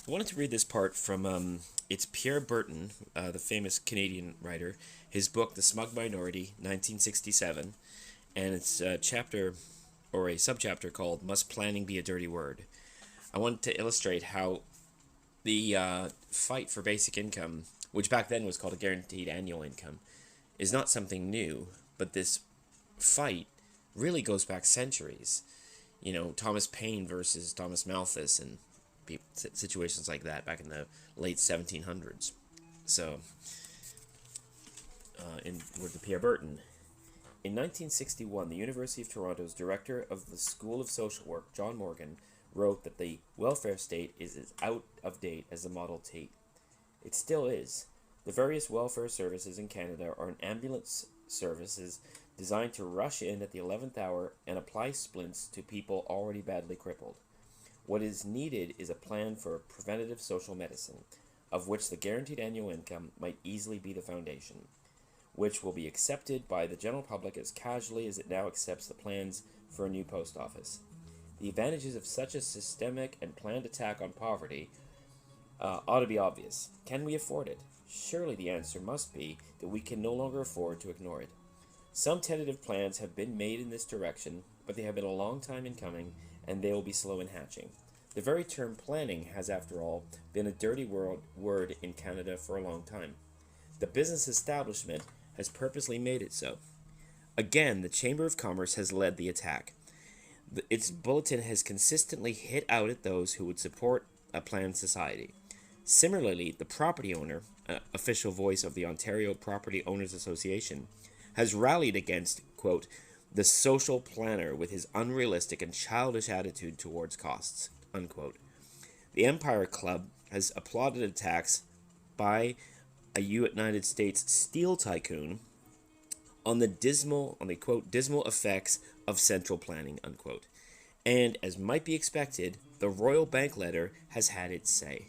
I wanted to read this part from it's Pierre Berton, the famous Canadian writer, his book The Smug Minority, 1967, and it's a chapter or a subchapter called Must Planning Be a Dirty Word? I wanted to illustrate how the fight for basic income, which back then was called a guaranteed annual income, is not something new, but this fight really goes back centuries. You know, Thomas Paine versus Thomas Malthus and situations like that back in the late 1700s. So, with the Pierre Berton. In 1961, the University of Toronto's director of the School of Social Work, John Morgan, wrote that the welfare state is as out of date as the Model T. It still is. The various welfare services in Canada are ambulance services designed to rush in at the 11th hour and apply splints to people already badly crippled. What is needed is a plan for preventative social medicine, of which the guaranteed annual income might easily be the foundation, which will be accepted by the general public as casually as it now accepts the plans for a new post office. The advantages of such a systemic and planned attack on poverty ought to be obvious. Can we afford it? Surely the answer must be that we can no longer afford to ignore it. Some tentative plans have been made in this direction, but they have been a long time in coming, and they will be slow in hatching. The very term planning has, after all, been a dirty word in Canada for a long time. The business establishment has purposely made it so. Again, the Chamber of Commerce has led the attack. Its bulletin has consistently hit out at those who would support a planned society. Similarly, the property owner, official voice of the Ontario Property Owners Association, has rallied against, quote, the social planner with his unrealistic and childish attitude towards costs, unquote. The Empire Club has applauded attacks by a United States steel tycoon on the quote, dismal effects of central planning, unquote. And, as might be expected, the Royal Bank letter has had its say.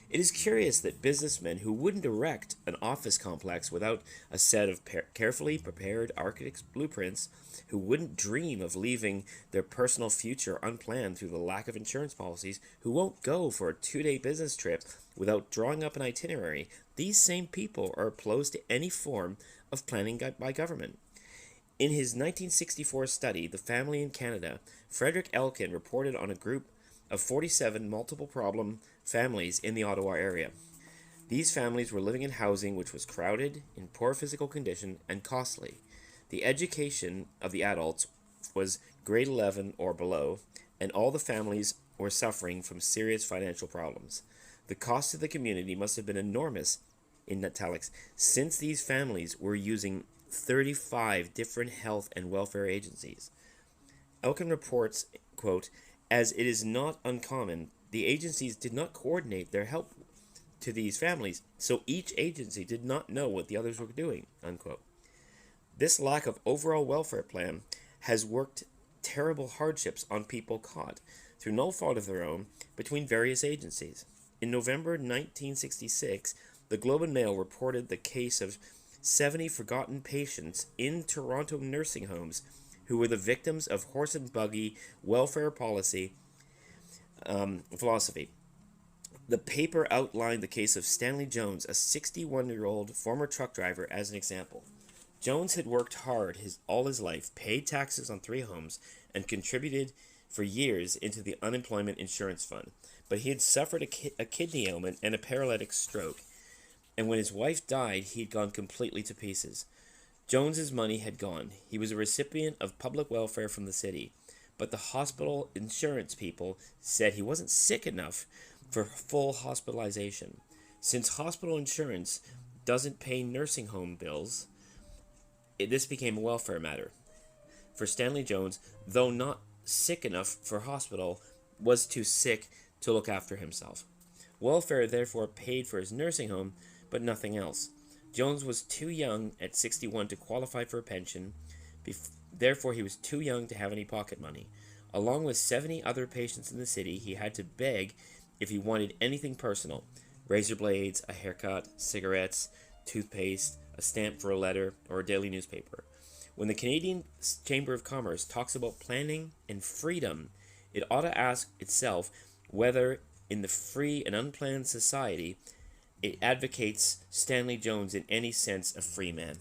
It is curious that businessmen who wouldn't erect an office complex without a set of carefully prepared architect's blueprints, who wouldn't dream of leaving their personal future unplanned through the lack of insurance policies, who won't go for a 2-day business trip without drawing up an itinerary, these same people are opposed to any form of planning by government. In his 1964 study, The Family in Canada, Frederick Elkin reported on a group of 47 multiple problem families in the Ottawa area. These families were living in housing which was crowded, in poor physical condition, and costly. The education of the adults was grade 11 or below, and all the families were suffering from serious financial problems. The cost to the community must have been enormous, in italics, since these families were using 35 different health and welfare agencies. Elkin reports, quote, as it is not uncommon, the agencies did not coordinate their help to these families, so each agency did not know what the others were doing, unquote. This lack of overall welfare plan has worked terrible hardships on people caught, through no fault of their own, between various agencies. In November 1966, the Globe and Mail reported the case of 70 forgotten patients in Toronto nursing homes who were the victims of horse and buggy welfare policy philosophy. The paper outlined the case of Stanley Jones, a 61-year-old former truck driver, as an example. Jones had worked hard all his life, paid taxes on 3 homes, and contributed for years into the unemployment insurance fund. But he had suffered a kidney ailment and a paralytic stroke, and when his wife died, he had gone completely to pieces. Jones's money had gone. He was a recipient of public welfare from the city, but the hospital insurance people said he wasn't sick enough for full hospitalization. Since hospital insurance doesn't pay nursing home bills, this became a welfare matter. For Stanley Jones, though not sick enough for hospital, was too sick to look after himself. Welfare therefore paid for his nursing home, but nothing else. Jones was too young at 61 to qualify for a pension, therefore he was too young to have any pocket money. Along with 70 other patients in the city, he had to beg if he wanted anything personal: razor blades, a haircut, cigarettes, toothpaste, a stamp for a letter, or a daily newspaper. When the Canadian Chamber of Commerce talks about planning and freedom, it ought to ask itself whether In the free and unplanned society, it advocates Stanley Jones in any sense a free man.